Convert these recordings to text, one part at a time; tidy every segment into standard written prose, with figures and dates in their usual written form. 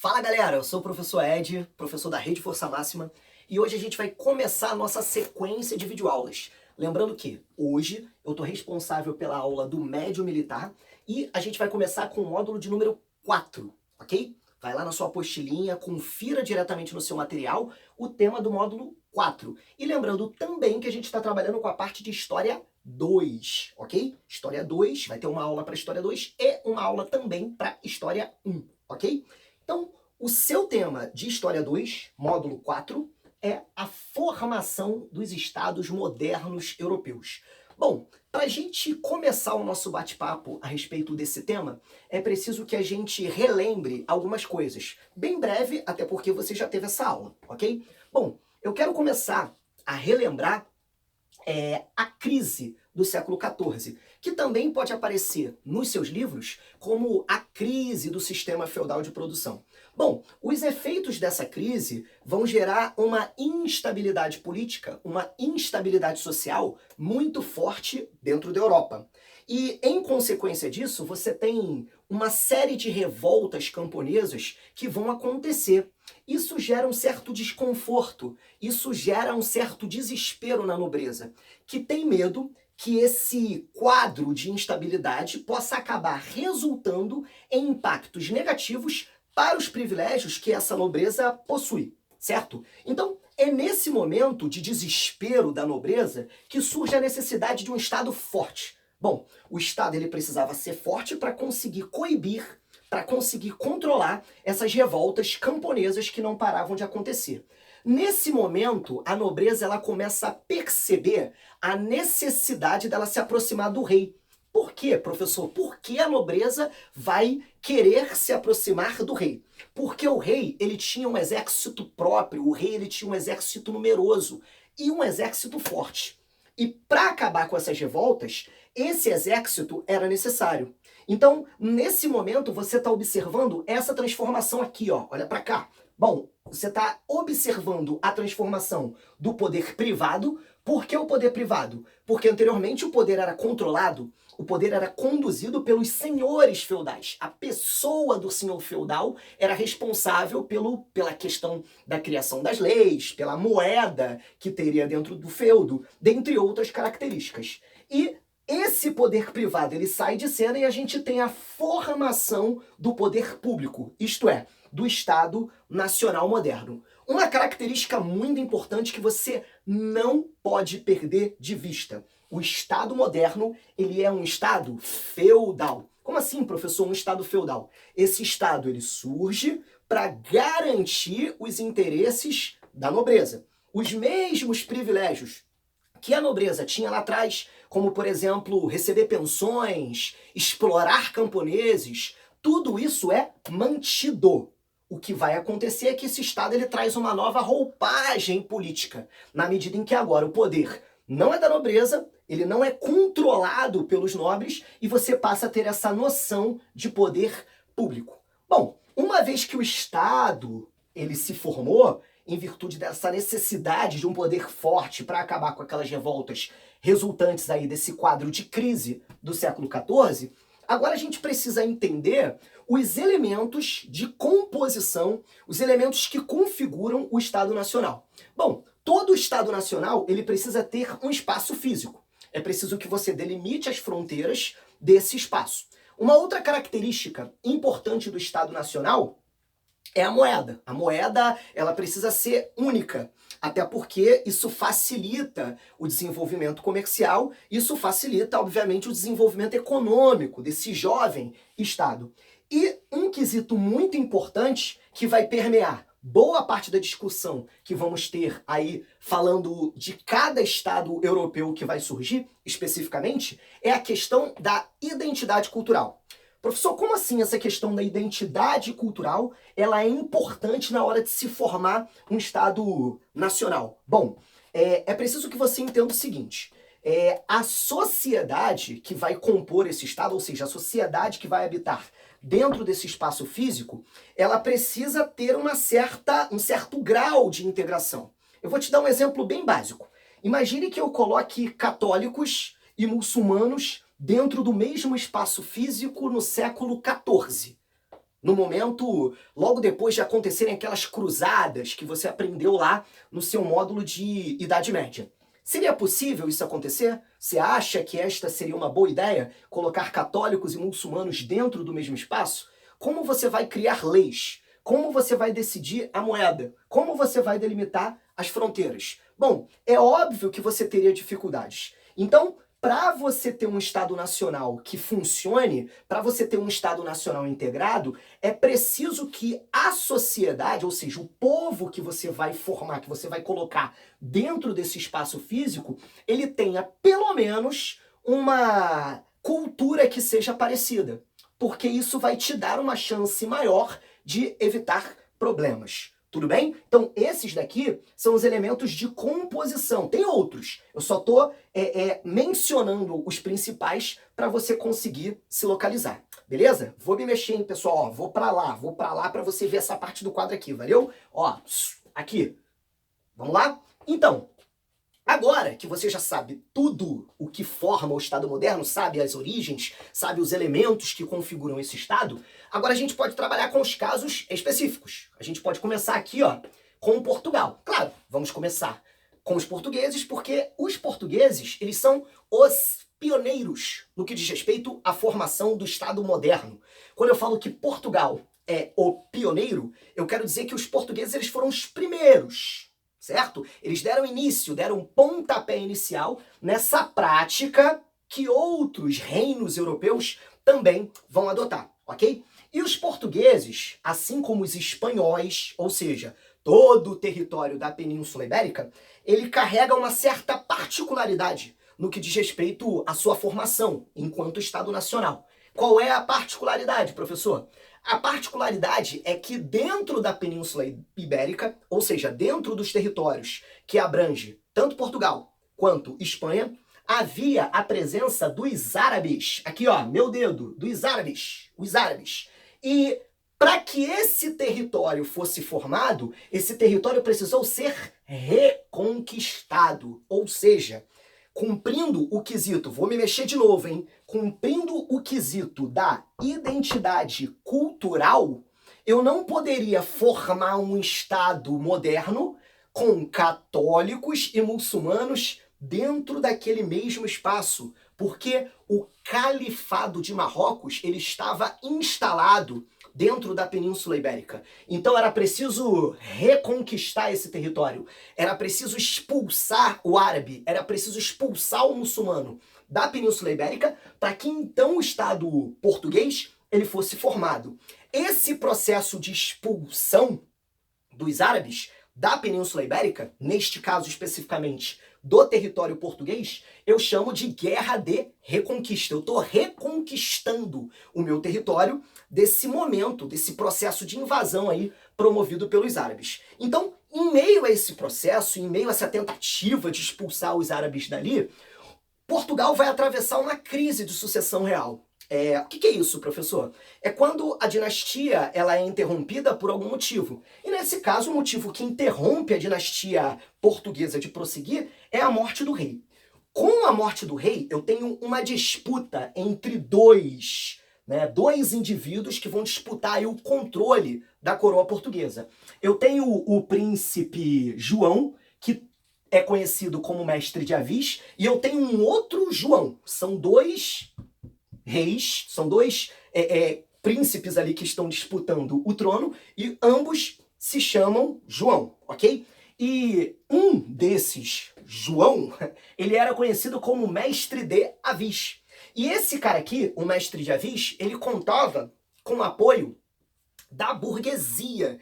Fala galera, eu sou o professor Ed, professor da Rede Força Máxima, e hoje a gente vai começar a nossa sequência de videoaulas. Lembrando que hoje eu estou responsável pela aula do médio militar e a gente vai começar com o módulo de número 4, ok? Vai lá na sua apostilinha, confira diretamente no seu material o tema do módulo 4. E lembrando também que a gente está trabalhando com a parte de História 2, ok? História 2, vai ter uma aula para História 2 e uma aula também para História 1, ok? Então, o seu tema de História 2, módulo 4, é a formação dos Estados modernos europeus. Bom, para a gente começar o nosso bate-papo a respeito desse tema, é preciso que a gente relembre algumas coisas. Bem breve, até porque você já teve essa aula, ok? Bom, eu quero começar a relembrar a crise do século XIV, que também pode aparecer nos seus livros como a crise do sistema feudal de produção. Bom, os efeitos dessa crise vão gerar uma instabilidade política, uma instabilidade social muito forte dentro da Europa. E, em consequência disso, você tem uma série de revoltas camponesas que vão acontecer. Isso gera um certo desconforto, isso gera um certo desespero na nobreza, que tem medo que esse quadro de instabilidade possa acabar resultando em impactos negativos para os privilégios que essa nobreza possui, certo? Então, é nesse momento de desespero da nobreza que surge a necessidade de um Estado forte. Bom, o Estado ele precisava ser forte para conseguir coibir, para conseguir controlar essas revoltas camponesas que não paravam de acontecer. Nesse momento, a nobreza ela começa a perceber a necessidade dela se aproximar do rei. Por quê, professor? Por que a nobreza vai querer se aproximar do rei? Porque o rei ele tinha um exército próprio, o rei ele tinha um exército numeroso e um exército forte. E para acabar com essas revoltas, esse exército era necessário. Então, nesse momento, você está observando essa transformação aqui, ó. Olha para cá. Bom, você está observando a transformação do poder privado. Por que o poder privado? Porque anteriormente o poder era controlado, o poder era conduzido pelos senhores feudais. A pessoa do senhor feudal era responsável pela questão da criação das leis, pela moeda que teria dentro do feudo, dentre outras características. E esse poder privado ele sai de cena e a gente tem a formação do poder público, isto é, do Estado Nacional moderno. Uma característica muito importante que você não pode perder de vista. O Estado moderno, ele é um Estado feudal. Como assim, professor, um Estado feudal? Esse Estado ele surge para garantir os interesses da nobreza. Os mesmos privilégios que a nobreza tinha lá atrás, como, por exemplo, receber pensões, explorar camponeses, tudo isso é mantido. O que vai acontecer é que esse Estado ele traz uma nova roupagem política, na medida em que agora o poder não é da nobreza, ele não é controlado pelos nobres e você passa a ter essa noção de poder público. Bom, uma vez que o Estado ele se formou, em virtude dessa necessidade de um poder forte para acabar com aquelas revoltas resultantes aí desse quadro de crise do século XIV, agora a gente precisa entender os elementos de composição, os elementos que configuram o Estado Nacional. Bom, todo Estado Nacional ele precisa ter um espaço físico. É preciso que você delimite as fronteiras desse espaço. Uma outra característica importante do Estado Nacional é a moeda. A moeda, ela precisa ser única, até porque isso facilita o desenvolvimento comercial, isso facilita, obviamente, o desenvolvimento econômico desse jovem Estado. E um quesito muito importante que vai permear boa parte da discussão que vamos ter aí falando de cada Estado europeu que vai surgir, especificamente, é a questão da identidade cultural. Professor, como assim essa questão da identidade cultural ela é importante na hora de se formar um Estado nacional? Bom, é preciso que você entenda o seguinte. A sociedade que vai compor esse Estado, ou seja, a sociedade que vai habitar dentro desse espaço físico, ela precisa ter um certo grau de integração. Eu vou te dar um exemplo bem básico. Imagine que eu coloque católicos e muçulmanos dentro do mesmo espaço físico no século XIV. No momento, logo depois de acontecerem aquelas cruzadas que você aprendeu lá no seu módulo de Idade Média. Seria possível isso acontecer? Você acha que esta seria uma boa ideia? Colocar católicos e muçulmanos dentro do mesmo espaço? Como você vai criar leis? Como você vai decidir a moeda? Como você vai delimitar as fronteiras? Bom, é óbvio que você teria dificuldades. Então, para você ter um Estado Nacional que funcione, para você ter um Estado Nacional integrado, é preciso que a sociedade, ou seja, o povo que você vai formar, que você vai colocar dentro desse espaço físico, ele tenha pelo menos uma cultura que seja parecida, porque isso vai te dar uma chance maior de evitar problemas. Tudo bem? Então, esses daqui são os elementos de composição. Tem outros. Eu só estou mencionando os principais para você conseguir se localizar. Beleza? Vou me mexer, hein, pessoal? Ó, vou para lá para você ver essa parte do quadro aqui, valeu? Ó, aqui. Vamos lá? Então, agora que você já sabe tudo o que forma o Estado moderno, sabe as origens, sabe os elementos que configuram esse Estado, agora a gente pode trabalhar com os casos específicos. A gente pode começar aqui, ó, com Portugal. Claro, vamos começar com os portugueses, porque os portugueses, eles são os pioneiros no que diz respeito à formação do Estado moderno. Quando eu falo que Portugal é o pioneiro, eu quero dizer que os portugueses, eles foram os primeiros, certo? Eles deram início, deram um pontapé inicial nessa prática que outros reinos europeus também vão adotar, ok? E os portugueses, assim como os espanhóis, ou seja, todo o território da Península Ibérica, ele carrega uma certa particularidade no que diz respeito à sua formação enquanto Estado Nacional. Qual é a particularidade, professor? A particularidade é que dentro da Península Ibérica, ou seja, dentro dos territórios que abrange tanto Portugal quanto Espanha, havia a presença dos árabes. Aqui, ó, meu dedo, dos árabes, os árabes. E para que esse território fosse formado, esse território precisou ser reconquistado, ou seja, cumprindo o quesito, vou me mexer de novo, hein? Cumprindo o quesito da identidade cultural, eu não poderia formar um Estado moderno com católicos e muçulmanos dentro daquele mesmo espaço, porque o Califado de Marrocos, ele estava instalado dentro da Península Ibérica. Então era preciso reconquistar esse território, era preciso expulsar o árabe, era preciso expulsar o muçulmano da Península Ibérica para que então o Estado português ele fosse formado. Esse processo de expulsão dos árabes da Península Ibérica, neste caso especificamente do território português, eu chamo de guerra de reconquista. Eu estou reconquistando o meu território desse momento, desse processo de invasão aí promovido pelos árabes. Então, em meio a esse processo, em meio a essa tentativa de expulsar os árabes dali, Portugal vai atravessar uma crise de sucessão real. O que é isso, professor? É quando a dinastia ela é interrompida por algum motivo. E nesse caso, o motivo que interrompe a dinastia portuguesa de prosseguir é a morte do rei. Com a morte do rei, eu tenho uma disputa entre dois indivíduos que vão disputar aí o controle da coroa portuguesa. Eu tenho o príncipe João, que é conhecido como Mestre de Avis, e eu tenho um outro João. São dois reis, são dois príncipes ali que estão disputando o trono, e ambos se chamam João, ok? E um desses, João, ele era conhecido como Mestre de Avis. E esse cara aqui, o Mestre de Avis, ele contava com o apoio da burguesia.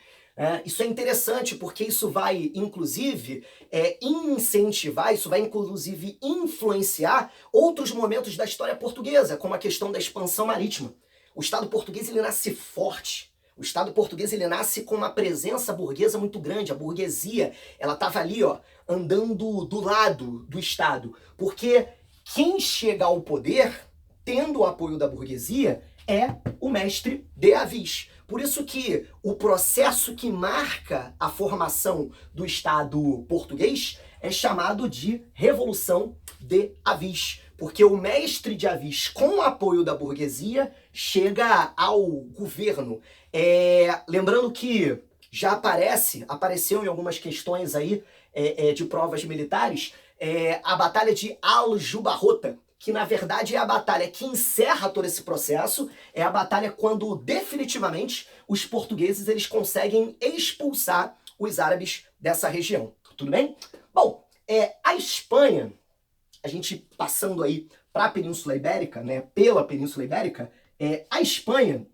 Isso é interessante porque isso vai, inclusive, incentivar, isso vai, inclusive, influenciar outros momentos da história portuguesa, como a questão da expansão marítima. O Estado português, ele nasce forte. O Estado português, ele nasce com uma presença burguesa muito grande. A burguesia, ela estava ali, ó, andando do lado do Estado. Porque quem chega ao poder, tendo o apoio da burguesia, é o Mestre de Avis. Por isso que o processo que marca a formação do Estado português é chamado de Revolução de Avis. Porque o mestre de Avis, com o apoio da burguesia, chega ao governo. Lembrando que já apareceu em algumas questões aí de provas militares, a Batalha de Al-Jubarrota, que na verdade é a batalha que encerra todo esse processo, é a batalha quando definitivamente os portugueses eles conseguem expulsar os árabes dessa região. Tudo bem? Bom, a Espanha, a gente passando aí para a Península Ibérica, né, pela Península Ibérica, a Espanha,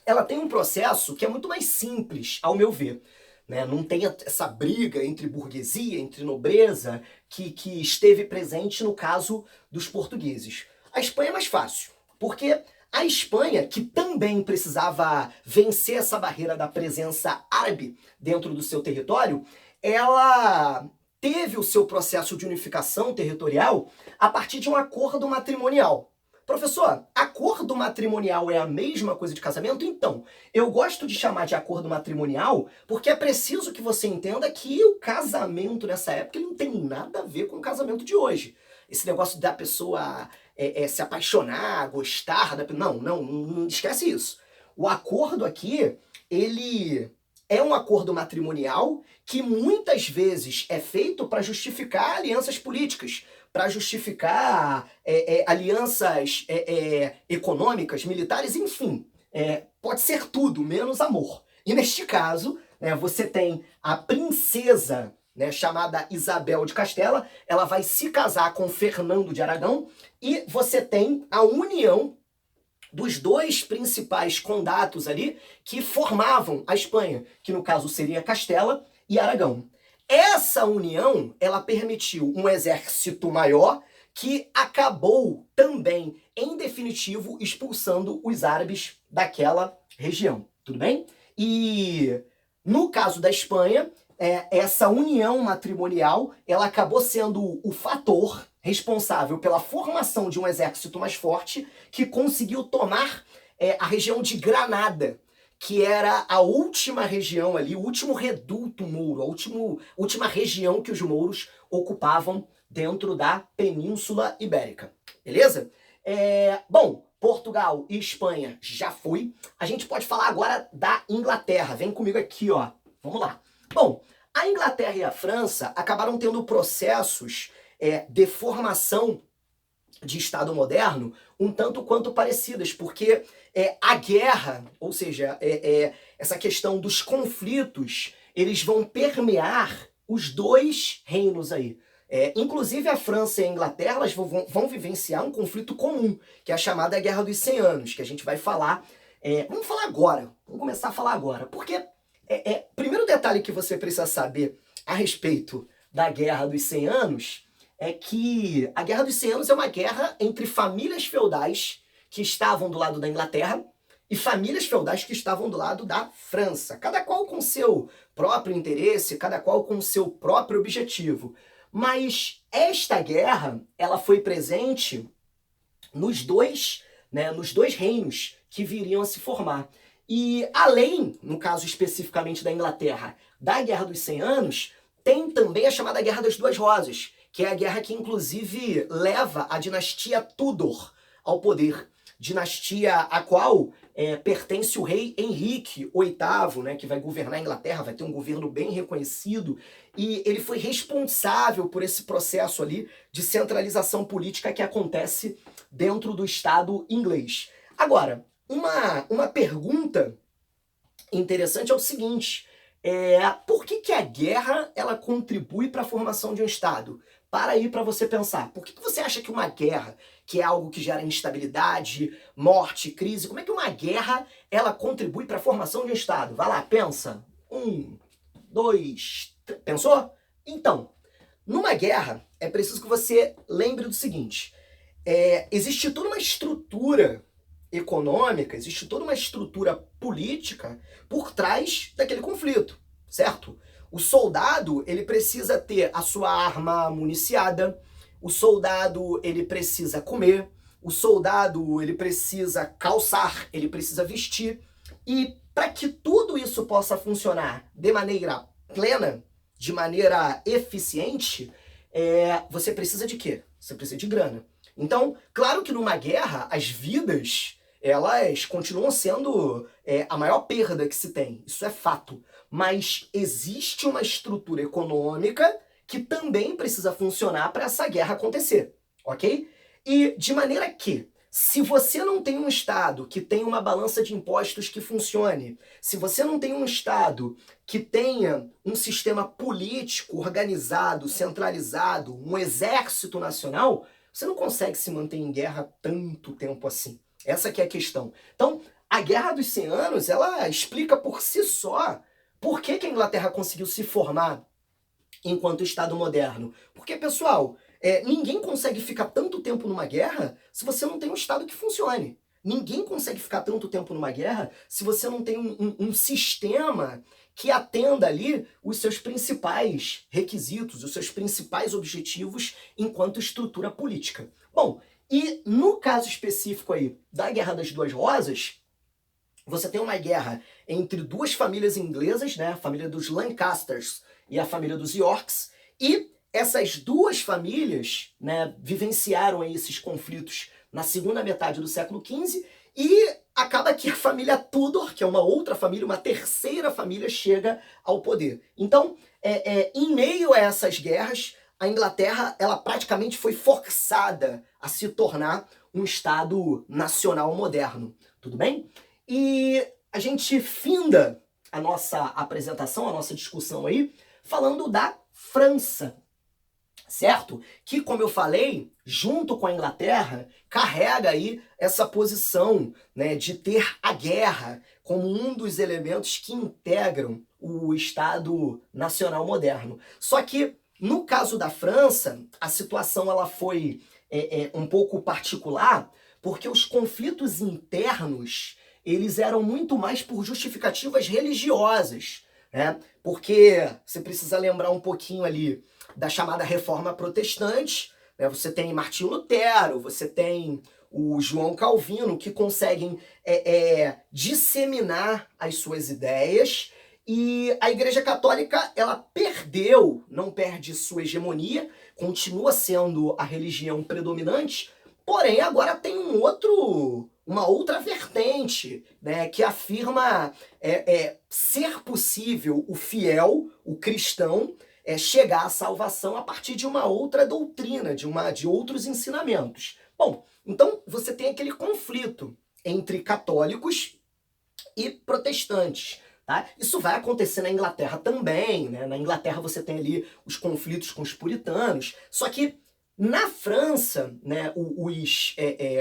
ela tem um processo que é muito mais simples, ao meu ver. Né? Não tem essa briga entre burguesia, entre nobreza, que esteve presente no caso dos portugueses. A Espanha é mais fácil, porque a Espanha, que também precisava vencer essa barreira da presença árabe dentro do seu território, ela teve o seu processo de unificação territorial a partir de um acordo matrimonial. Professor, acordo matrimonial é a mesma coisa de casamento? Então, eu gosto de chamar de acordo matrimonial porque é preciso que você entenda que o casamento nessa época ele não tem nada a ver com o casamento de hoje. Esse negócio da pessoa se apaixonar, gostar da... Não esquece isso. O acordo aqui, ele é um acordo matrimonial que muitas vezes é feito para justificar alianças políticas, para justificar alianças econômicas, militares, enfim. Pode ser tudo, menos amor. E neste caso, você tem a princesa, chamada Isabel de Castela, ela vai se casar com Fernando de Aragão, e você tem a união dos dois principais condatos ali que formavam a Espanha, que no caso seria Castela e Aragão. Essa união, ela permitiu um exército maior que acabou também, em definitivo, expulsando os árabes daquela região, tudo bem? E no caso da Espanha, essa união matrimonial, ela acabou sendo o fator responsável pela formação de um exército mais forte que conseguiu tomar a região de Granada, que era a última região ali, o último reduto mouro, a última região que os mouros ocupavam dentro da Península Ibérica. Beleza? Bom, Portugal e Espanha já foi. A gente pode falar agora da Inglaterra. Vem comigo aqui, ó. Vamos lá. Bom, a Inglaterra e a França acabaram tendo processos de formação de Estado moderno um tanto quanto parecidas, porque a guerra, ou seja, essa questão dos conflitos, eles vão permear os dois reinos aí. Inclusive a França e a Inglaterra elas vão vivenciar um conflito comum, que é a chamada Guerra dos 100 Anos, que a gente vai falar. Vamos falar agora, vamos começar a falar agora, porque primeiro detalhe que você precisa saber a respeito da Guerra dos 100 Anos é que a Guerra dos 100 Anos é uma guerra entre famílias feudais que estavam do lado da Inglaterra e famílias feudais que estavam do lado da França, cada qual com seu próprio interesse, cada qual com seu próprio objetivo. Mas esta guerra, ela foi presente nos dois reinos que viriam a se formar. E além, no caso especificamente da Inglaterra, da Guerra dos 100 Anos, tem também a chamada Guerra das Duas Rosas, que é a guerra que inclusive leva a dinastia Tudor ao poder. Dinastia a qual pertence o rei Henrique VIII, que vai governar a Inglaterra, vai ter um governo bem reconhecido, e ele foi responsável por esse processo ali de centralização política que acontece dentro do Estado inglês. Agora, uma pergunta interessante é o seguinte, por que a guerra ela contribui para a formação de um Estado? Para aí para você pensar, por que você acha que uma guerra, que é algo que gera instabilidade, morte, crise, como é que uma guerra ela contribui para a formação de um Estado? Vai lá, pensa. 1, 2, 3. Pensou? Então, numa guerra, é preciso que você lembre do seguinte, existe toda uma estrutura econômica, existe toda uma estrutura política por trás daquele conflito, certo? O soldado, ele precisa ter a sua arma municiada, o soldado, ele precisa comer, o soldado, ele precisa calçar, ele precisa vestir. E para que tudo isso possa funcionar de maneira plena, de maneira eficiente, você precisa de quê? Você precisa de grana. Então, claro que numa guerra, as vidas, elas continuam sendo a maior perda que se tem, isso é fato. Mas existe uma estrutura econômica que também precisa funcionar para essa guerra acontecer, ok? E de maneira que, se você não tem um Estado que tenha uma balança de impostos que funcione, se você não tem um Estado que tenha um sistema político organizado, centralizado, um exército nacional, você não consegue se manter em guerra tanto tempo assim. Essa que é a questão. Então, a Guerra dos 100 Anos, ela explica por si só por que a Inglaterra conseguiu se formar enquanto Estado moderno. Porque, pessoal, ninguém consegue ficar tanto tempo numa guerra se você não tem um Estado que funcione. Ninguém consegue ficar tanto tempo numa guerra se você não tem um sistema que atenda ali os seus principais requisitos, os seus principais objetivos enquanto estrutura política. Bom, e no caso específico aí da Guerra das Duas Rosas, você tem uma guerra entre duas famílias inglesas, né, a família dos Lancasters e a família dos Yorks, e essas duas famílias, né, vivenciaram aí esses conflitos na segunda metade do século XV, e acaba que a família Tudor, que é uma outra família, uma terceira família, chega ao poder. Então, em meio a essas guerras, a Inglaterra, ela praticamente foi forçada a se tornar um Estado nacional moderno, tudo bem? E a gente finda a nossa apresentação, a nossa discussão aí, falando da França, certo? Que, como eu falei, junto com a Inglaterra, carrega aí essa posição, né, de ter a guerra como um dos elementos que integram o Estado Nacional moderno. Só que, no caso da França, a situação ela foi um pouco particular, porque os conflitos internos eles eram muito mais por justificativas religiosas, né? Porque você precisa lembrar um pouquinho ali da chamada Reforma Protestante, né? Você tem Martinho Lutero, você tem o João Calvino, que conseguem disseminar as suas ideias, e a Igreja Católica, ela perdeu, não perde sua hegemonia, continua sendo a religião predominante, porém agora tem uma outra vertente, né, que afirma ser possível o fiel, o cristão, chegar à salvação a partir de uma outra doutrina, de outros ensinamentos. Bom, então você tem aquele conflito entre católicos e protestantes. Tá? Isso vai acontecer na Inglaterra também, né? Na Inglaterra você tem ali os conflitos com os puritanos, só que na França, né,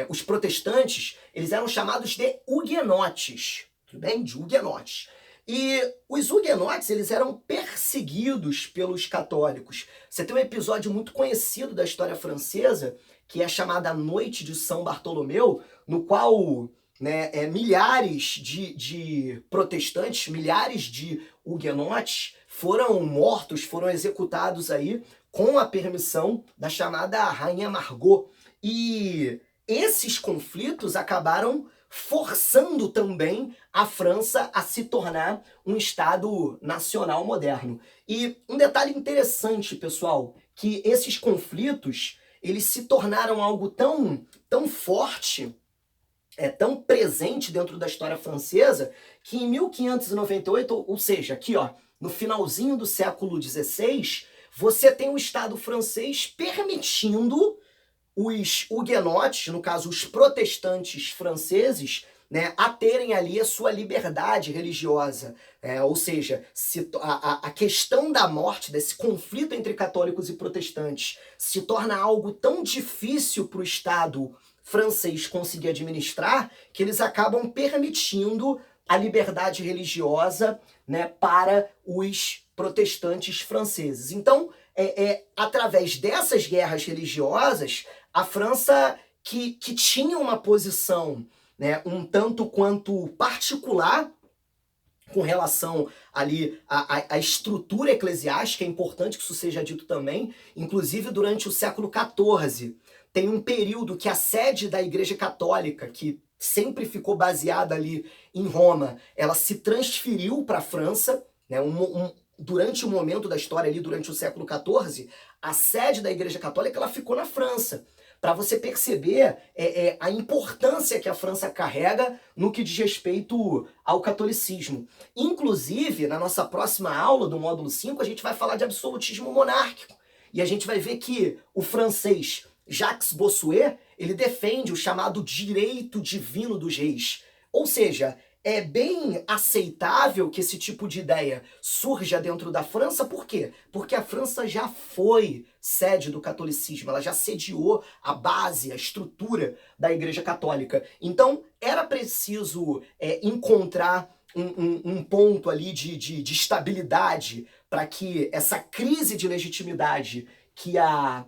os protestantes, eles eram chamados de huguenotes, tudo bem? De huguenotes. E os huguenotes, eles eram perseguidos pelos católicos. Você tem um episódio muito conhecido da história francesa, que é chamada Noite de São Bartolomeu, no qual, né, milhares de protestantes, milhares de huguenotes foram mortos, foram executados aí com a permissão da chamada Rainha Margot. E esses conflitos acabaram forçando também a França a se tornar um Estado nacional moderno. E um detalhe interessante, pessoal, que esses conflitos, eles se tornaram algo tão forte, tão presente dentro da história francesa, que em 1598, ou seja, aqui ó, no finalzinho do século XVI, você tem o Estado francês permitindo os huguenotes, no caso os protestantes franceses, né, a terem ali a sua liberdade religiosa. Ou seja, a questão da morte, desse conflito entre católicos e protestantes, se torna algo tão difícil para o Estado francês conseguir administrar, que eles acabam permitindo a liberdade religiosa, né, para os protestantes franceses. Então, através dessas guerras religiosas, a França, que tinha uma posição, né, um tanto quanto particular com relação ali à estrutura eclesiástica, é importante que isso seja dito também, inclusive durante o século XIV, tem um período que a sede da Igreja Católica, que sempre ficou baseada ali em Roma, ela se transferiu para a França, né, durante o momento da história ali, durante o século XIV, a sede da Igreja Católica ela ficou na França, para você perceber a importância que a França carrega no que diz respeito ao catolicismo. Inclusive, na nossa próxima aula do módulo 5, a gente vai falar de absolutismo monárquico. E a gente vai ver que o francês Jacques Bossuet, ele defende o chamado direito divino dos reis. Ou seja, é bem aceitável que esse tipo de ideia surja dentro da França. Por quê? Porque a França já foi sede do catolicismo, ela já sediou a base, a estrutura da Igreja Católica. Então, era preciso encontrar um ponto ali de estabilidade para que essa crise de legitimidade que a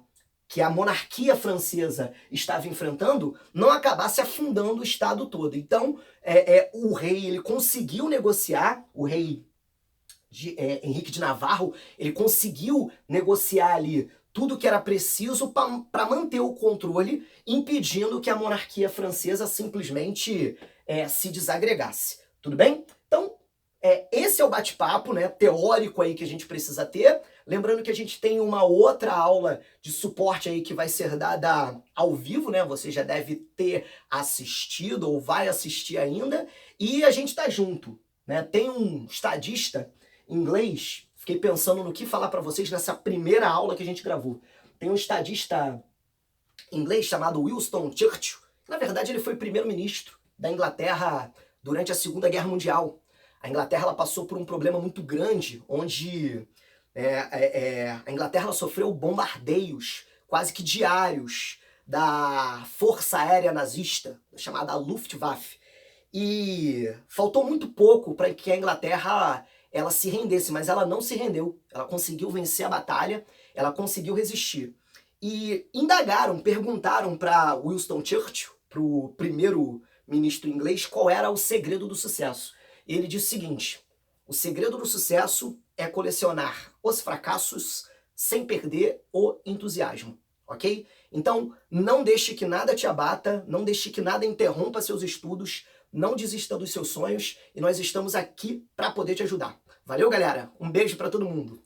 monarquia francesa estava enfrentando não acabasse afundando o Estado todo. Então, o rei ele conseguiu negociar, o rei Henrique de Navarro, ele conseguiu negociar ali tudo que era preciso para manter o controle, impedindo que a monarquia francesa simplesmente se desagregasse. Tudo bem? Então, esse é o bate-papo, né, teórico aí que a gente precisa ter. Lembrando que a gente tem uma outra aula de suporte aí que vai ser dada ao vivo, né? Você já deve ter assistido ou vai assistir ainda. E a gente tá junto, né? Tem um estadista inglês, fiquei pensando no que falar para vocês nessa primeira aula que a gente gravou. Tem um estadista inglês chamado Winston Churchill. Na verdade, ele foi primeiro-ministro da Inglaterra durante a Segunda Guerra Mundial. A Inglaterra ela passou por um problema muito grande, onde a Inglaterra ela sofreu bombardeios quase que diários da Força Aérea Nazista, chamada Luftwaffe. E faltou muito pouco para que a Inglaterra ela se rendesse, mas ela não se rendeu. Ela conseguiu vencer a batalha, ela conseguiu resistir. E perguntaram para Winston Churchill, para o primeiro-ministro inglês, qual era o segredo do sucesso. Ele disse o seguinte: o segredo do sucesso é colecionar os fracassos sem perder o entusiasmo, ok? Então, não deixe que nada te abata, não deixe que nada interrompa seus estudos, não desista dos seus sonhos e nós estamos aqui para poder te ajudar. Valeu, galera? Um beijo para todo mundo!